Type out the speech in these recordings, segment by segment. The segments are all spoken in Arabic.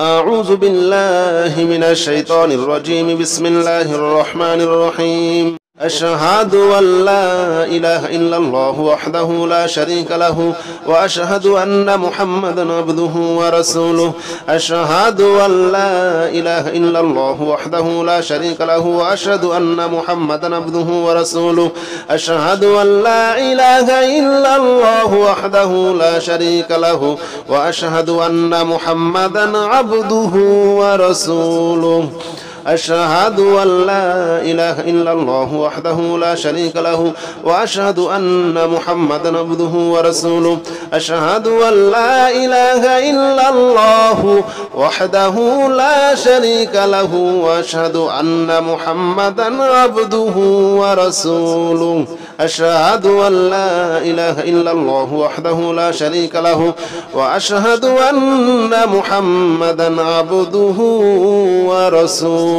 أعوذ بالله من الشيطان الرجيم. بسم الله الرحمن الرحيم. أشهد أن لا إله إلا الله وحده لا شريك له وأشهد أن محمدا عبده ورسوله. أشهد أن لا إله إلا الله وحده لا شريك له وأشهد أن محمدا عبده ورسوله. أشهد أن لا إله إلا الله وحده لا شريك له وأشهد أن محمدا عبده ورسوله. أشهد أن لا إله إلا الله وحده لا شريك له وأشهد أن محمدا عبده ورسوله. أشهد أن لا إله إلا الله وحده لا شريك له وأشهد أن محمدا عبده ورسوله. أشهد أن لا إله إلا الله وحده لا شريك له وأشهد أن محمدا عبده ورسوله.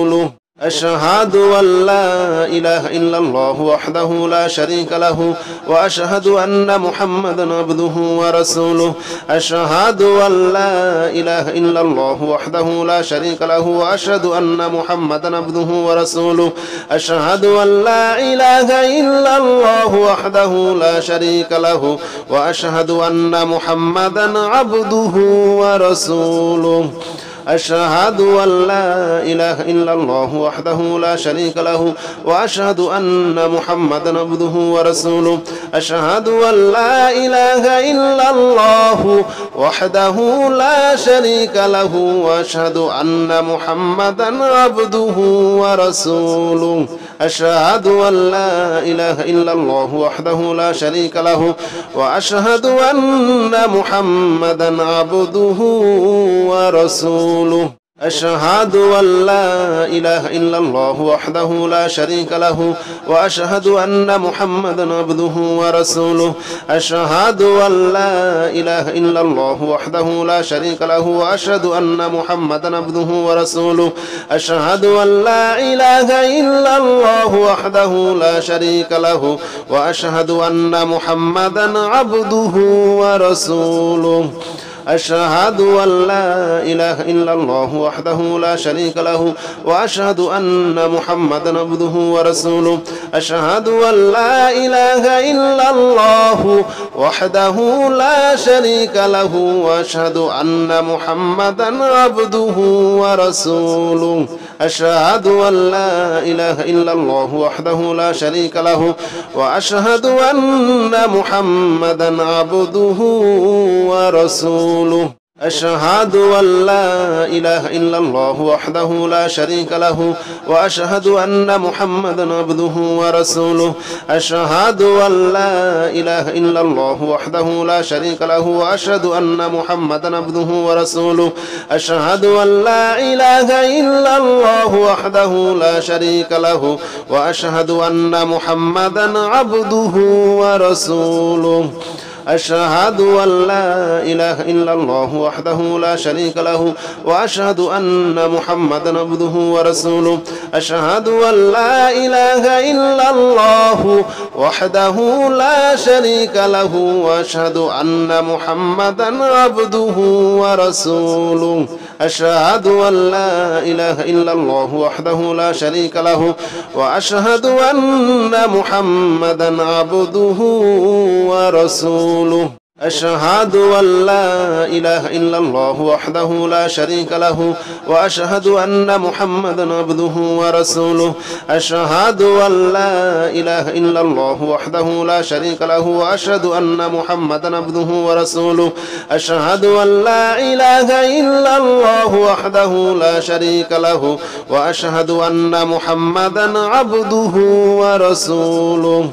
أشهد أن لا إله إلا الله وحده لا شريك له وأشهد أن محمدا عبده ورسوله. أشهد أن لا إله إلا الله وحده لا شريك له وأشهد أن محمدا عبده ورسوله. أشهد أن لا إله إلا الله وحده لا شريك له وأشهد أن محمدا عبده ورسوله. أشهد أن لا إله إلا الله وحده لا شريك له وأشهد أن محمدا عبده ورسوله. أشهد أن لا إله إلا الله وحده لا شريك له وأشهد أن محمدا عبده ورسوله. أشهد أن لا إله إلا الله وحده لا شريك له وأشهد أن محمدا عبده ورسوله. أشهد أن لا إله إلا الله وحده لا شريك له وأشهد أن محمدا عبده ورسوله. أشهد أن لا إله إلا الله وحده لا شريك له وأشهد أن محمدا عبده ورسوله. أشهد أن لا إله إلا الله وحده لا شريك له وأشهد أن محمدا عبده ورسوله. أشهد أن لا إله إلا الله وحده لا شريك له وأشهد أن محمدا عبده ورسوله. أشهد أن لا إله إلا الله وحده لا شريك له وأشهد أن محمدا عبده ورسوله. أشهد أن لا إله إلا الله وحده لا شريك له وأشهد أن محمدا عبده ورسوله. أشهد أن لا إله إلا الله وحده لا شريك له وأشهد أن محمدا عبده ورسوله. أشهد أن لا إله إلا الله وحده لا شريك له وأشهد أن محمدا عبده ورسوله. أشهد أن لا إله إلا الله وحده لا شريك له وأشهد أن محمدا عبده ورسوله. أشهد أن لا إله إلا الله وحده لا شريك له وأشهد أن محمدا عبده ورسوله. أشهد أن لا إله إلا الله وحده لا شريك له وأشهد أن محمدا عبده ورسوله. أشهد أن لا إله إلا الله وحده لا شريك له وأشهد أن محمدا عبده ورسوله. أشهد أن لا إله إلا الله وحده لا شريك له وأشهد أن محمدا عبده ورسوله. أشهد أن لا إله إلا الله وحده لا شريك له وأشهد أن محمدا عبده ورسوله. أشهد أن لا إله إلا الله وحده لا شريك له وأشهد أن محمدا عبده ورسوله.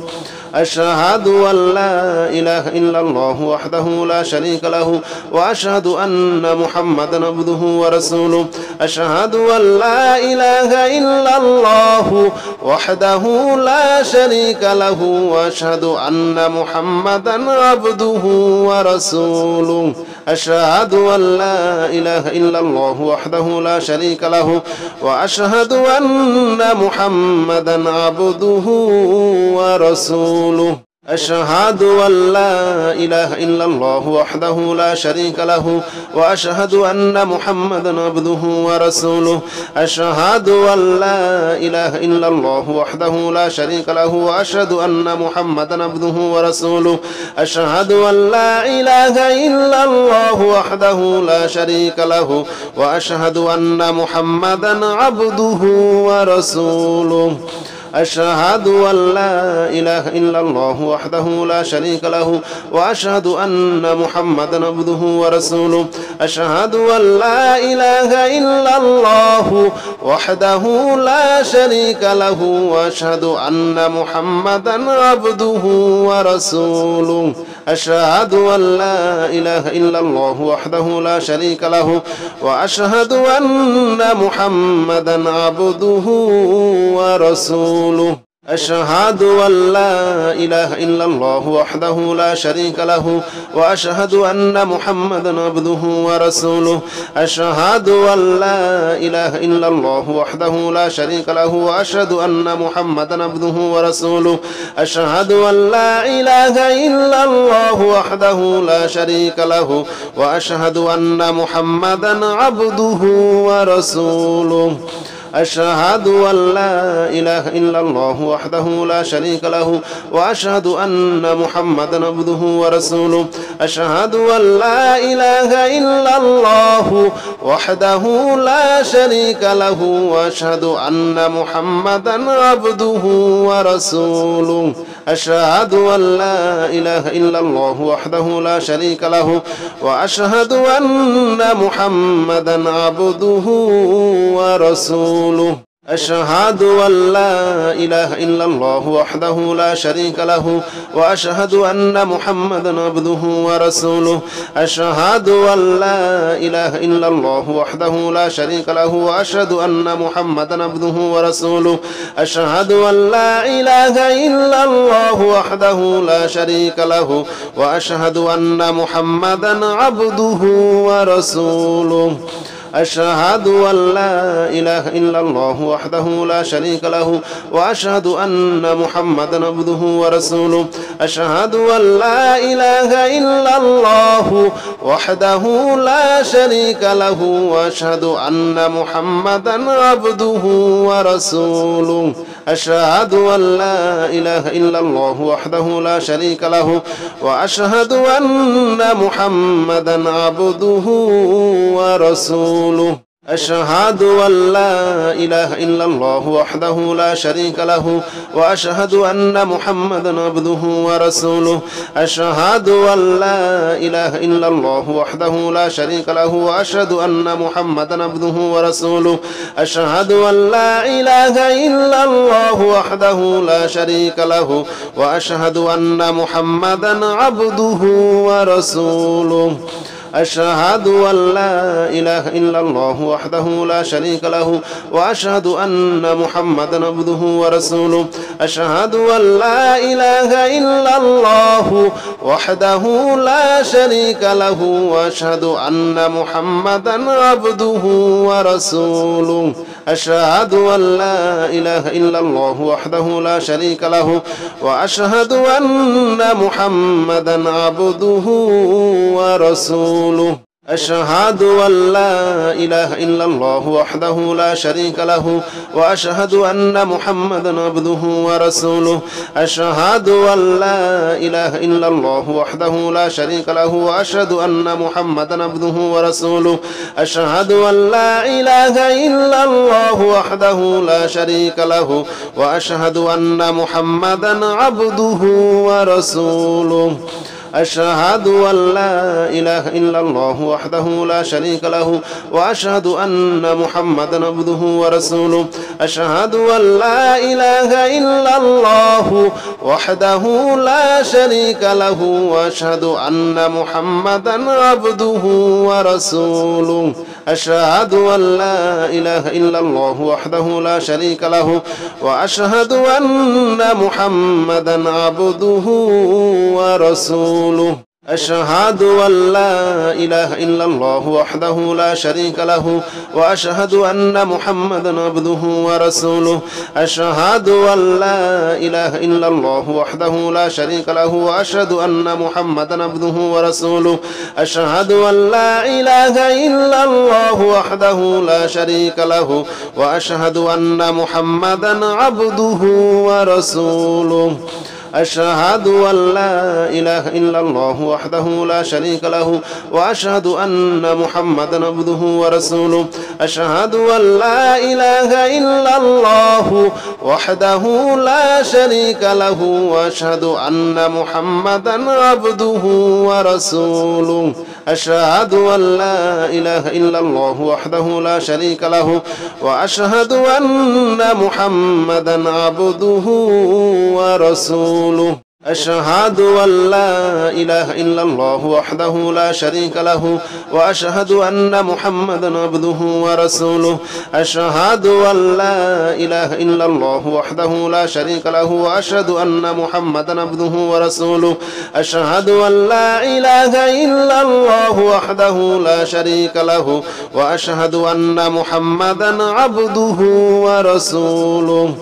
أشهد أن لا إله إلا الله وحده لا شريك له وأشهد أن محمدا عبده ورسوله. أشهد أن لا إله إلا الله وحده لا شريك له وأشهد أن محمدا عبده ورسوله. أشهد أن لا إله إلا الله وحده لا شريك له وأشهد أن محمدا عبده ورسوله. أشهد أن لا إله إلا الله وحده لا شريك له وأشهد أن محمدا عبده ورسوله أشهد أن لا إله إلا الله وحده لا شريك له وأشهد أن محمدا عبده ورسوله أشهد أن لا إله إلا الله وحده لا شريك له وأشهد أن محمدا عبده ورسوله أشهد أن لا إله إلا الله وحده لا شريك له وأشهد أن محمدا عبده ورسوله أشهد أن لا إله إلا الله وحده لا شريك له وأشهد أن محمدا عبده ورسوله أشهد أن لا إله إلا الله وحده لا شريك له وأشهد أن محمدا عبده ورسوله أشهد أن لا إله إلا الله وحده لا شريك له وأشهد أن محمدا عبده ورسوله أشهد أن لا إله إلا الله وحده لا شريك له وأشهد أن محمدا عبده ورسوله أشهد أن لا إله إلا الله وحده لا شريك له وأشهد أن محمدا عبده ورسوله أشهد أن لا إله إلا الله وحده لا شريك له وأشهد أن محمدا عبده ورسوله أشهد أن لا إله إلا الله وحده لا شريك له وأشهد أن محمدا عبده ورسوله أشهد أن لا إله إلا الله وحده لا شريك له وأشهد أن محمدا عبده ورسوله أشهد أن لا إله إلا الله وحده لا شريك له وأشهد أن محمدا عبده ورسوله أشهد أن لا إله إلا الله وحده لا شريك له وأشهد أن محمدا عبده ورسوله أشهد أن لا إله إلا الله وحده لا شريك له وأشهد أن محمدا عبده ورسوله أشهد أن لا إله إلا الله وحده لا شريك له وأشهد أن محمدا عبده ورسوله أشهد أن لا إله إلا الله وحده لا شريك له وأشهد أن محمدا عبده ورسوله أشهد أن لا إله إلا الله وحده لا شريك له وأشهد أن محمدا عبده ورسوله أشهد أن لا إله إلا الله وحده لا شريك له وأشهد أن محمدا عبده ورسوله أشهد أن لا إله إلا الله وحده لا شريك له وأشهد أن محمدا عبده ورسوله أشهد أن لا إله إلا الله وحده لا شريك له وأشهد أن محمدا عبده ورسوله أشهد أن لا إله إلا الله وحده لا شريك له وأشهد أن محمدا عبده ورسوله أشهد أن لا إله إلا الله وحده لا شريك له وأشهد أن محمدا عبده ورسوله أشهد أن لا إله إلا الله وحده لا شريك له وأشهد أن محمدا عبده ورسوله أشهد أن لا إله إلا الله وحده لا شريك له وأشهد أن محمدا عبده ورسوله أشهد أن لا إله إلا الله وحده لا شريك له وأشهد أن محمدا عبده ورسوله أشهد أن لا إله إلا الله وحده لا شريك له وأشهد أن محمدا عبده ورسوله أشهد أن لا إله إلا الله وحده لا شريك له وأشهد أن محمدا عبده ورسوله أشهد أن لا إله إلا الله وحده لا شريك له وأشهد أن محمدا عبده ورسوله أشهد أن لا إله إلا الله وحده لا شريك له وأشهد أن محمدا عبده ورسوله أشهد أن لا إله إلا الله وحده لا شريك له وأشهد أن محمدا عبده ورسوله أشهد أن لا إله إلا الله وحده لا شريك له وأشهد أن محمدا عبده ورسوله أشهد أن لا إله إلا الله وحده لا شريك له وأشهد أن محمدا عبده ورسوله أشهد أن لا إله إلا الله وحده لا شريك له وأشهد أن محمدا عبده ورسوله أشهد أن لا إله إلا الله وحده لا شريك له وأشهد أن محمدا عبده ورسوله أشهد أن لا إله إلا الله وحده لا شريك له وأشهد أن محمدا عبده ورسوله أشهد أن لا إله إلا الله وحده لا شريك له وأشهد أن محمدا عبده ورسوله أشهد أن لا إله إلا الله وحده لا شريك له وأشهد أن محمدا عبده ورسوله أشهد أن لا إله إلا الله وحده لا شريك له وأشهد أن محمدا عبده ورسوله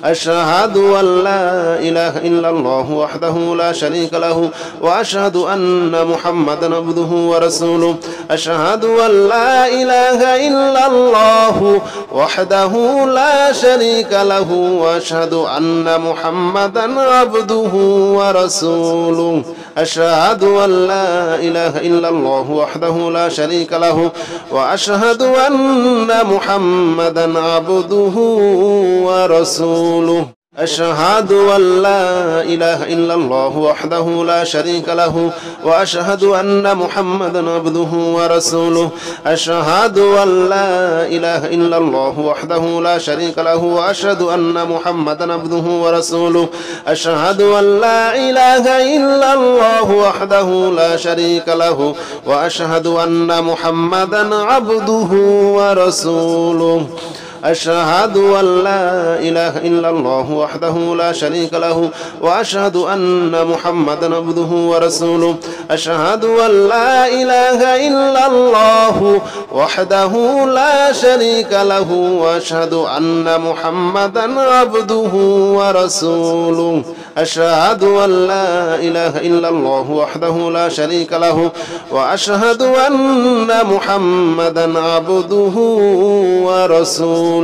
أشهد أن لا إله إلا الله وحده لا شريك له وأشهد أن محمدا عبده ورسوله أشهد أن لا إله إلا الله وحده لا شريك له وأشهد أن محمدا عبده ورسوله أشهد أن لا إله إلا الله وحده لا شريك له وأشهد أن محمدا عبده ورسوله أشهد أن لا إله إلا الله وحده لا شريك له وأشهد أن محمدا عبده ورسوله أشهد أن لا إله إلا الله وحده لا شريك له وأشهد أن محمدا عبده ورسوله أشهد أن لا إله إلا الله وحده لا شريك له وأشهد أن محمدا عبده ورسوله أشهد أن لا إله إلا الله وحده لا شريك له وأشهد أن محمدا عبده ورسوله أشهد أن لا إله إلا الله وحده لا شريك له وأشهد أن محمدا عبده ورسوله أشهد أن لا إله إلا الله وحده لا شريك له وأشهد أن محمدا عبده ورسوله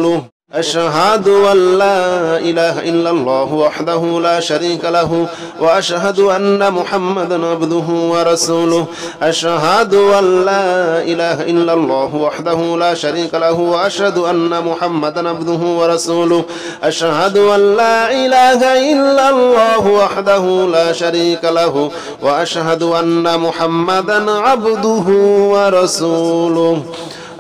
أشهد أن لا إله إلا الله وحده لا شريك له وأشهد أن محمدا عبده ورسوله أشهد أن لا إله إلا الله وحده لا شريك له وأشهد أن محمدا عبده ورسوله أشهد أن لا إله إلا الله وحده لا شريك له وأشهد أن محمدا عبده ورسوله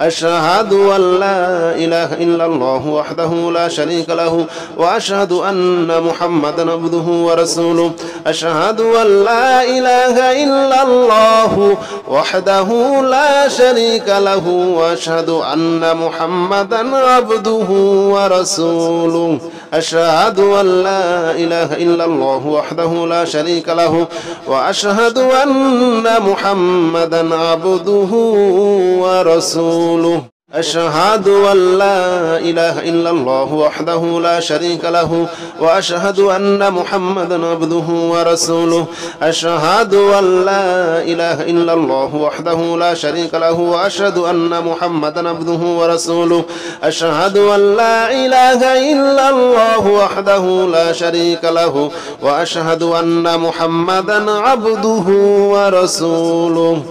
أشهد أن لا إله إلا الله وحده لا شريك له وأشهد أن محمدا عبده ورسوله أشهد أن لا إله إلا الله وحده لا شريك له وأشهد أن محمدا عبده ورسوله أشهد أن لا إله إلا الله وحده لا شريك له وأشهد أن محمدا عبده ورسوله أشهد أن لا إله إلا الله وحده لا شريك له وأشهد أن محمدا عبده ورسوله أشهد أن لا إله إلا الله وحده لا شريك له وأشهد أن محمدا عبده ورسوله أشهد أن لا إله إلا الله وحده لا شريك له وأشهد أن محمدا عبده ورسوله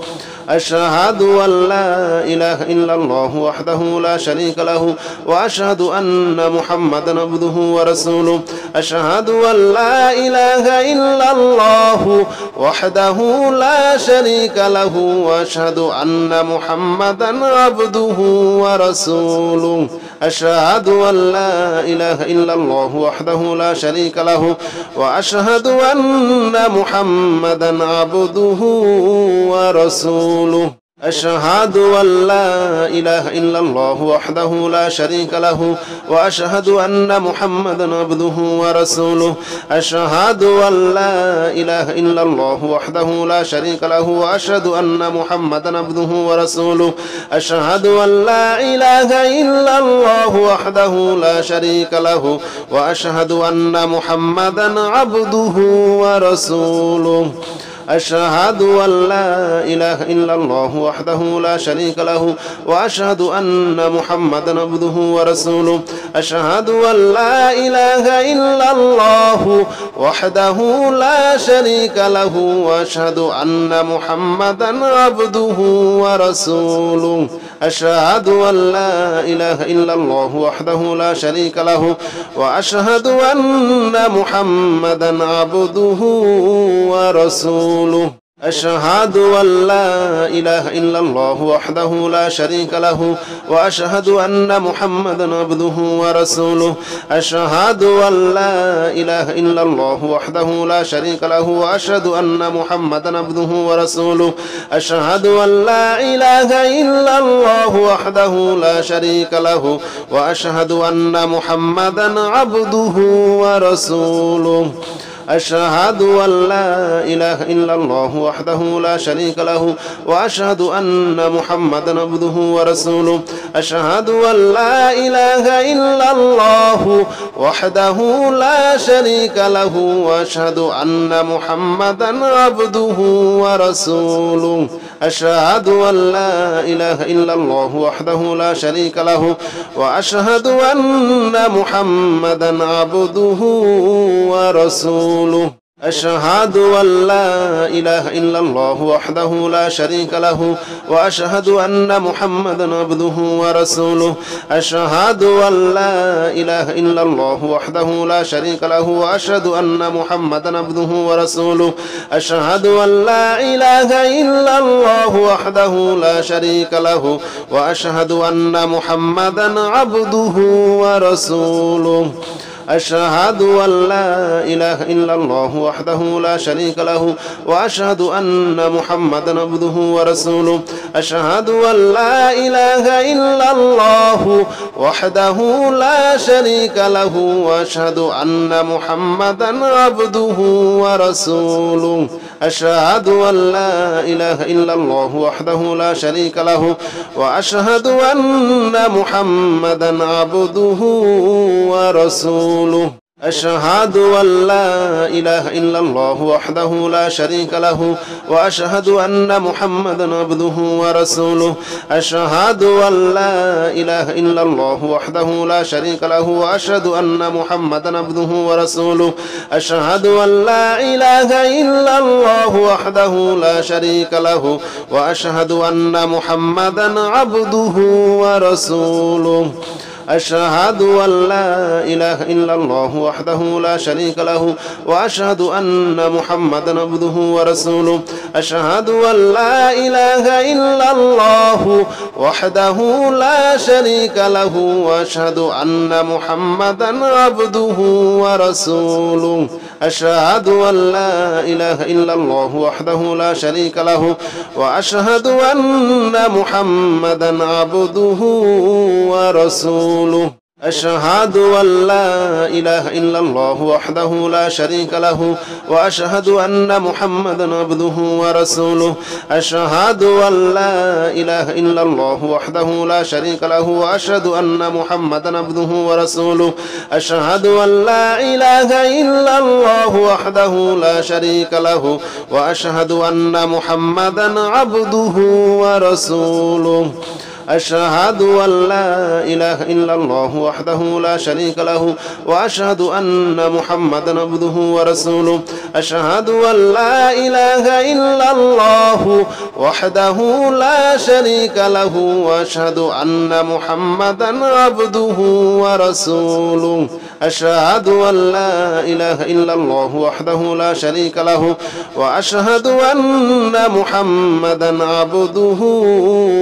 أشهد أن لا إله إلا الله وحده لا شريك له وأشهد أن محمدا عبده ورسوله أشهد أن لا إله إلا الله وحده لا شريك له وأشهد أن محمدا عبده ورسوله أشهد أن لا إله إلا الله وحده لا شريك له وأشهد أن محمدا عبده ورسوله أشهد أن لا إله إلا الله وحده لا شريك له وأشهد أن محمدا عبده ورسوله أشهد أن لا إله إلا الله وحده لا شريك له وأشهد أن محمدا عبده ورسوله أشهد أن لا إله إلا الله وحده لا شريك له وأشهد أن محمدا عبده ورسوله أشهد أن لا إله إلا الله وحده لا شريك له وأشهد أن محمدا عبده ورسوله أشهد أن لا إله إلا الله وحده لا شريك له وأشهد أن محمدا عبده ورسوله أشهد أن لا إله إلا الله وحده لا شريك له وأشهد أن محمدا عبده ورسوله أشهد أن لا إله إلا الله وحده لا شريك له وأشهد أن محمدا عبده ورسوله أشهد أن لا إله إلا الله وحده لا شريك له وأشهد أن محمدا عبده ورسوله أشهد أن لا إله إلا الله وحده لا شريك له وأشهد أن محمدا عبده ورسوله أشهد أن لا إله إلا الله وحده لا شريك له وأشهد أن محمدا عبده ورسوله أشهد أن لا إله إلا الله وحده لا شريك له وأشهد أن محمدا عبده ورسوله أشهد أن لا إله إلا الله وحده لا شريك له وأشهد أن محمدا عبده ورسوله أشهد أن لا إله إلا الله وحده لا شريك له وأشهد أن محمدا عبده ورسوله أشهد أن لا إله إلا الله وحده لا شريك له وأشهد أن محمدا عبده ورسوله أشهد أن لا إله إلا الله وحده لا شريك له وأشهد أن محمدا عبده ورسوله أشهد أن لا إله إلا الله وحده لا شريك له وأشهد أن محمدا عبده ورسوله أشهد أن لا إله إلا الله وحده لا شريك له وأشهد أن محمدا عبده ورسوله أشهد أن لا إله إلا الله وحده لا شريك له وأشهد أن محمدا عبده ورسوله أشهد أن لا إله إلا الله وحده لا شريك له وأشهد أن محمدا عبده ورسوله أشهد أن لا إله إلا الله وحده لا شريك له وأشهد أن محمدا عبده ورسوله أشهد أن لا إله إلا الله وحده لا شريك له وأشهد أن محمدا عبده ورسوله أشهد أن لا إله إلا الله وحده لا شريك له وأشهد أن محمدا عبده ورسوله أشهد أن لا إله إلا الله وحده لا شريك له وأشهد أن محمدا عبده ورسوله أشهد أن لا إله إلا الله وحده لا شريك له وأشهد أن محمدا عبده ورسوله أشهد أن لا إله إلا الله وحده لا شريك له وأشهد أن محمدا عبده ورسوله أشهد أن لا إله إلا الله وحده لا شريك له وأشهد أن محمدا عبده ورسوله أشهد أن لا إله إلا الله وحده لا شريك له وأشهد أن محمدا عبده ورسوله أشهد أن لا إله إلا الله وحده لا شريك له وأشهد أن محمدا عبده ورسوله أشهد أن لا إله إلا الله وحده لا شريك له وأشهد أن محمدا عبده ورسوله أشهد أن لا إله إلا الله وحده لا شريك له وأشهد أن محمدا عبده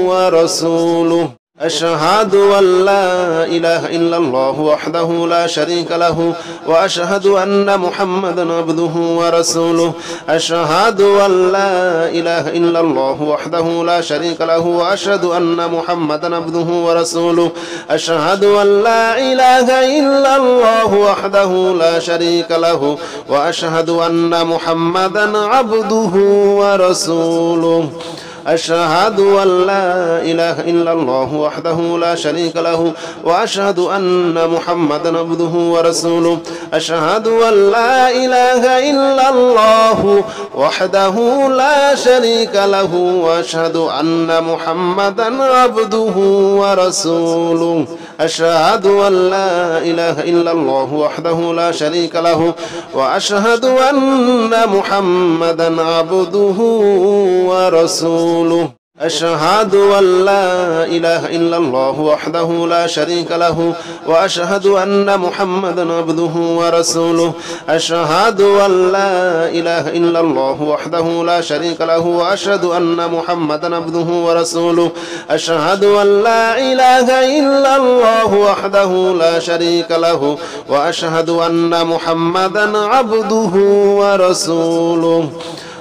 ورسوله أشهد أن لا إله إلا الله وحده لا شريك له وأشهد أن محمدا عبده ورسوله أشهد أن لا إله إلا الله وحده لا شريك له وأشهد أن محمدا عبده ورسوله أشهد أن لا إله إلا الله وحده لا شريك له وأشهد أن محمدا عبده ورسوله أشهد أن لا إله إلا الله وحده لا شريك له وأشهد أن محمدا عبده ورسوله أشهد أن لا إله إلا الله وحده لا شريك له وأشهد أن محمدا عبده ورسوله أشهد أن لا إله إلا الله وحده لا شريك له وأشهد أن محمدا عبده ورسوله أشهد أن لا إله إلا الله وحده لا شريك له وأشهد أن محمدا عبده ورسوله أشهد أن لا إله إلا الله وحده لا شريك له وأشهد أن محمدا عبده ورسوله أشهد أن لا إله إلا الله وحده لا شريك له وأشهد أن محمدا عبده ورسوله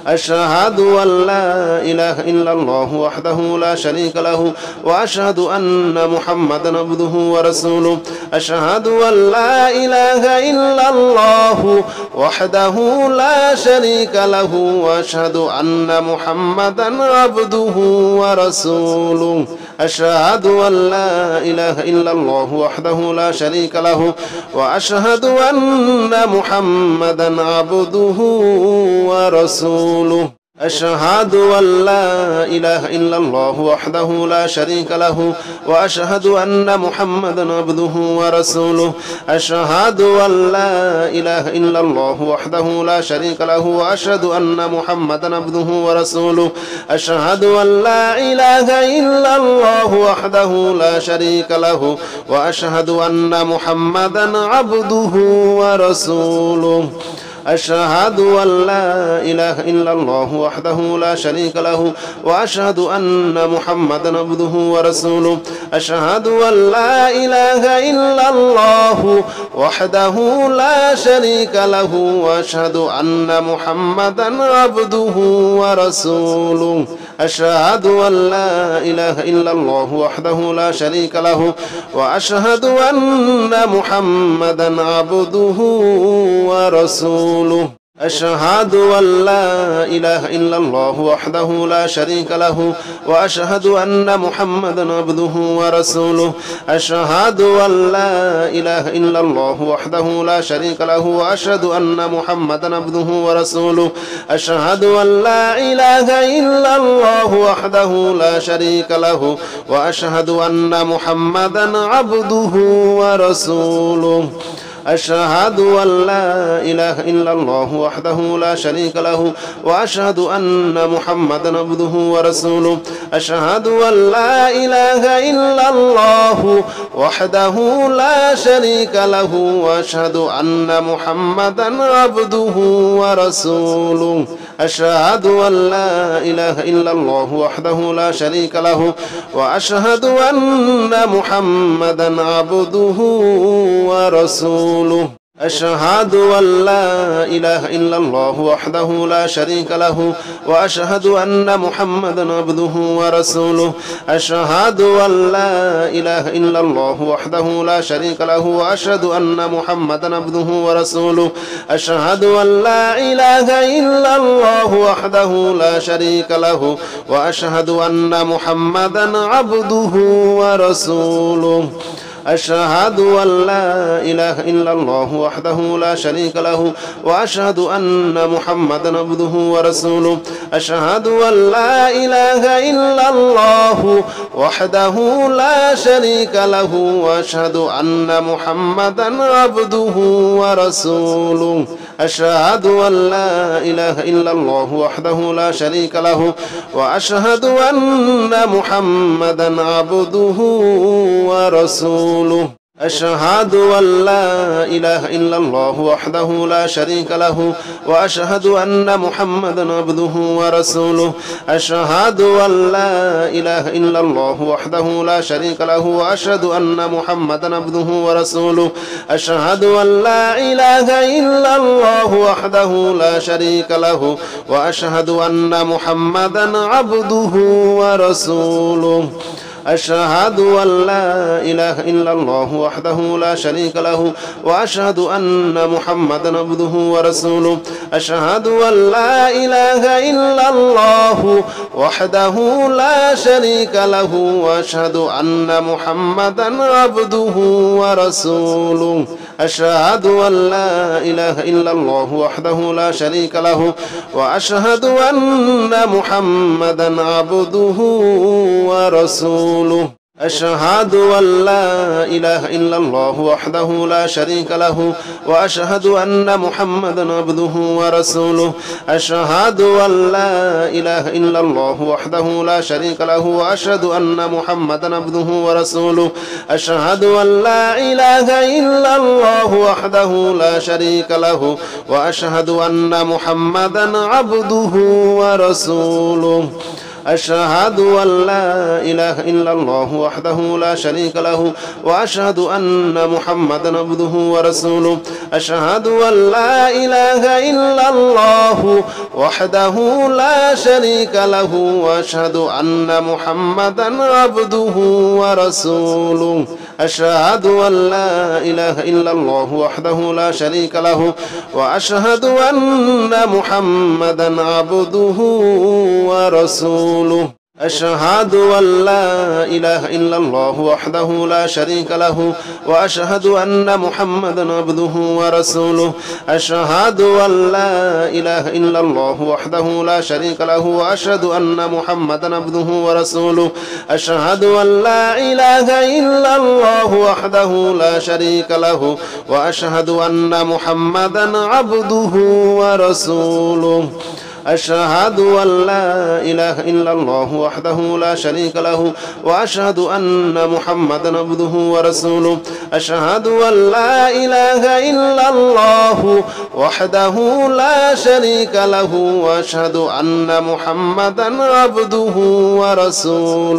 أشهد أن لا إله إلا الله وحده لا شريك له وأشهد أن محمدا عبده ورسوله أشهد أن لا إله إلا الله وحده لا شريك له وأشهد أن محمدا عبده ورسوله أشهد أن لا إله إلا الله وحده لا شريك له وأشهد أن محمدا عبده ورسوله أشهد أن لا إله إلا الله وحده لا شريك له وأشهد أن محمدا عبده ورسوله أشهد أن لا إله إلا الله وحده لا شريك له وأشهد أن محمدا عبده ورسوله أشهد أن لا إله إلا الله وحده لا شريك له وأشهد أن محمدا عبده ورسوله أشهد أن لا إله إلا الله وحده لا شريك له وأشهد أن محمدا عبده ورسوله أشهد أن لا إله إلا الله وحده لا شريك له وأشهد أن محمدا عبده ورسوله أشهد أن لا إله إلا الله وحده لا شريك له وأشهد أن محمدا عبده ورسوله أشهد أن لا إله إلا الله وحده لا شريك له وأشهد أن محمدا عبده ورسوله أشهد أن لا إله إلا الله وحده لا شريك له وأشهد أن محمدا عبده ورسوله أشهد أن لا إله إلا الله وحده لا شريك له وأشهد أن محمدا عبده ورسوله أشهد أن لا إله إلا الله وحده لا شريك له وأشهد أن محمدا عبده ورسوله أشهد أن لا إله إلا الله وحده لا شريك له وأشهد أن محمدا عبده ورسوله أشهد أن لا إله إلا الله وحده لا شريك له وأشهد أن محمدا عبده ورسوله أشهد أن لا إله إلا الله وحده لا شريك له وأشهد أن محمدا عبده ورسوله أشهد أن لا إله إلا الله وحده لا شريك له وأشهد أن محمدا عبده ورسوله أشهد أن لا إله إلا الله وحده لا شريك له وأشهد أن محمدا عبده ورسوله أشهد أن لا إله إلا الله وحده لا شريك له وأشهد أن محمدا عبده ورسوله أشهد أن لا إله إلا الله وحده لا شريك له وأشهد أن محمدا عبده ورسوله أشهد أن لا إله إلا الله وحده لا شريك له وأشهد أن محمدا عبده ورسوله أشهد أن لا إله إلا الله وحده لا شريك له وأشهد أن محمدا عبده ورسوله أشهد أن لا إله إلا الله وحده لا شريك له وأشهد أن محمدا عبده ورسوله أشهد أن لا إله إلا الله وحده لا شريك له وأشهد أن محمدا عبده ورسوله أشهد أن لا إله إلا الله وحده لا شريك له وأشهد أن محمدا عبده ورسوله أشهد أن لا إله إلا الله وحده لا شريك له وأشهد أن محمدا عبده ورسوله أشهد أن لا إله إلا الله وحده لا شريك له وأشهد أن محمدا عبده ورسوله أشهد أن لا إله إلا الله وحده لا شريك له وأشهد أن محمدا عبده ورسوله أشهد أن لا إله إلا الله وحده لا شريك له وأشهد أن محمدا عبده ورسوله أشهد أن لا إله إلا الله وحده لا شريك له وأشهد أن محمدا عبده ورسوله أشهد أن لا إله إلا الله وحده لا شريك له وأشهد أن محمدا عبده ورسوله أشهد أن لا إله إلا الله وحده لا شريك له وأشهد أن محمدا عبده ورسوله أشهد أن لا إله إلا الله وحده لا شريك له وأشهد أن محمدا عبده ورسوله أشهد أن لا إله إلا الله وحده لا شريك له وأشهد أن محمدا عبده ورسوله أشهد أن لا إله إلا الله وحده لا شريك له وأشهد أن محمدا عبده ورسوله أشهد أن لا إله إلا الله وحده لا شريك له وأشهد أن محمدا عبده ورسوله أشهد أن لا إله إلا الله وحده لا شريك له وأشهد أن محمدا عبده ورسوله أشهد أن لا إله إلا الله وحده لا شريك له وأشهد أن محمدا عبده ورسوله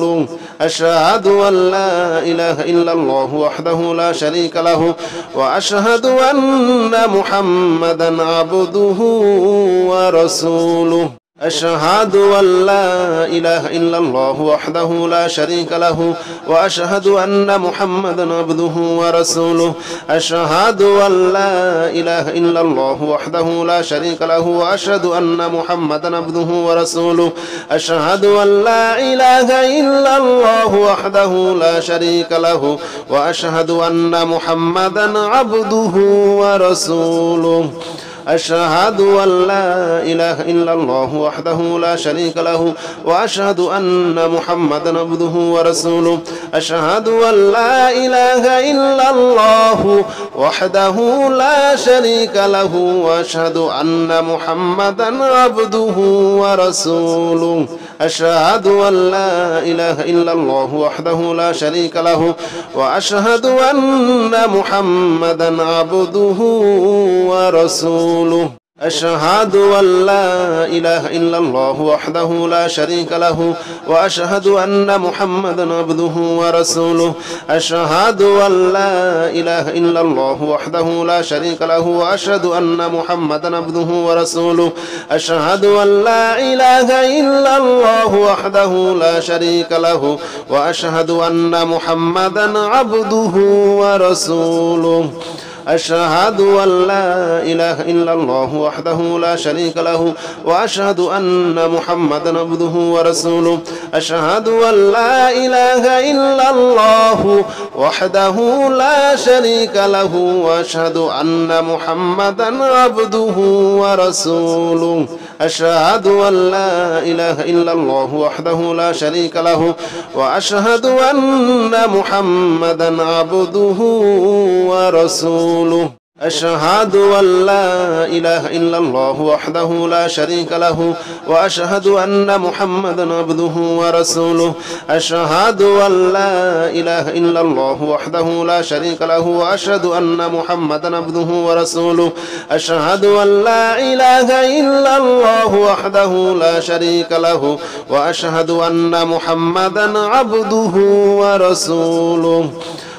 أشهد أن لا إله إلا الله وحده لا شريك له وأشهد أن محمدا عبده ورسوله أشهد أن لا إله إلا الله وحده لا شريك له وأشهد أن محمدا عبده ورسوله أشهد أن لا إله إلا الله وحده لا شريك له وأشهد أن محمدا عبده ورسوله أشهد أن لا إله إلا الله وحده لا شريك له وأشهد أن محمدا عبده ورسوله أشهد أن لا إله إلا الله وحده لا شريك له وأشهد أن محمدا عبده ورسوله أشهد أن لا إله إلا الله وحده لا شريك له وأشهد أن محمدا عبده ورسوله أشهد أن لا إله إلا الله وحده لا شريك له وأشهد أن محمدا عبده ورسوله أشهد أن لا إله إلا الله وحده لا شريك له وأشهد أن محمدا عبده ورسوله أشهد أن لا إله إلا الله وحده لا شريك له وأشهد أن محمدا عبده ورسوله أشهد أن لا إله إلا الله وحده لا شريك له وأشهد أن محمدا عبده ورسوله أشهد أن لا إله إلا الله وحده لا شريك له وأشهد أن محمدا عبده ورسوله أشهد أن لا إله إلا الله وحده لا شريك له وأشهد أن محمدا عبده ورسوله أشهد أن لا إله إلا الله وحده لا شريك له وأشهد أن محمدا عبده ورسوله أشهد أن لا إله إلا الله وحده لا شريك له وأشهد أن محمدا عبده ورسوله أشهد أن لا إله إلا الله وحده لا شريك له وأشهد أن محمدا عبده ورسوله أشهد أن لا إله إلا الله وحده لا شريك له وأشهد أن محمدا عبده ورسوله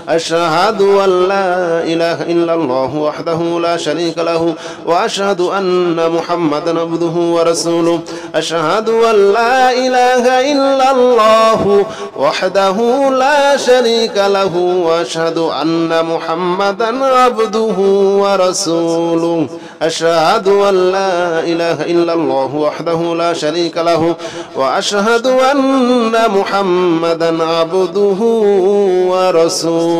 أشهد أن لا إله إلا الله وحده لا شريك له وأشهد أن محمدا عبده ورسوله أشهد أن لا إله إلا الله وحده لا شريك له وأشهد أن محمدا عبده ورسوله أشهد أن لا إله إلا الله وحده لا شريك له وأشهد أن محمدا عبده ورسوله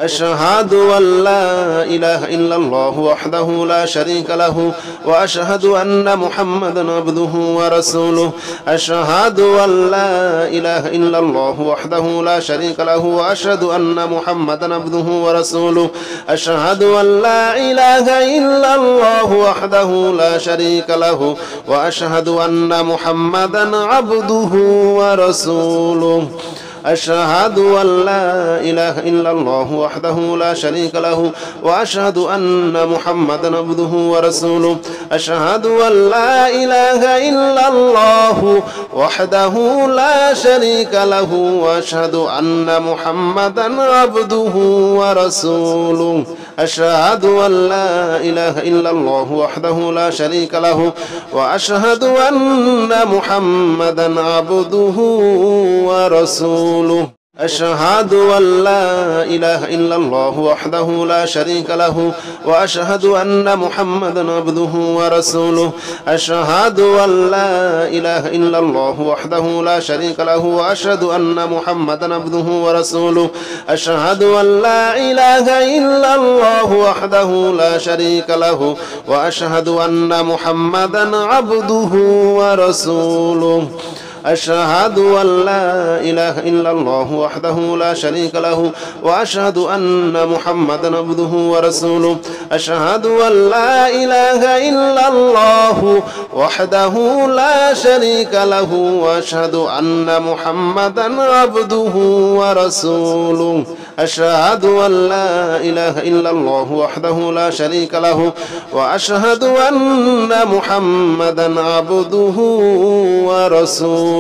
أشهد أن لا إله إلا الله وحده لا شريك له وأشهد أن محمدا عبده ورسوله أشهد أن لا إله إلا الله وحده لا شريك له وأشهد أن محمدا عبده ورسوله أشهد أن لا إله إلا الله وحده لا شريك له وأشهد أن محمدا عبده ورسوله أشهد أن لا إله إلا الله وحده لا شريك له وأشهد أن محمدا عبده ورسوله أشهد أن لا إله إلا الله وحده لا شريك له وأشهد أن محمدا عبده ورسوله أشهد أن لا إله إلا الله وحده لا شريك له وأشهد أن محمدا عبده ورسوله أشهد أن لا إله إلا الله وحده لا شريك له وأشهد أن محمدا عبده ورسوله أشهد أن لا إله إلا الله وحده لا شريك له وأشهد أن محمدا عبده ورسوله أشهد أن لا إله إلا الله وحده لا شريك له وأشهد أن محمدا عبده ورسوله أشهد أن لا إله إلا الله وحده لا شريك له وأشهد أن محمدا عبده ورسوله أشهد أن لا إله إلا الله وحده لا شريك له وأشهد أن محمدا عبده ورسوله أشهد أن لا إله إلا الله وحده لا شريك له وأشهد أن محمدا عبده ورسوله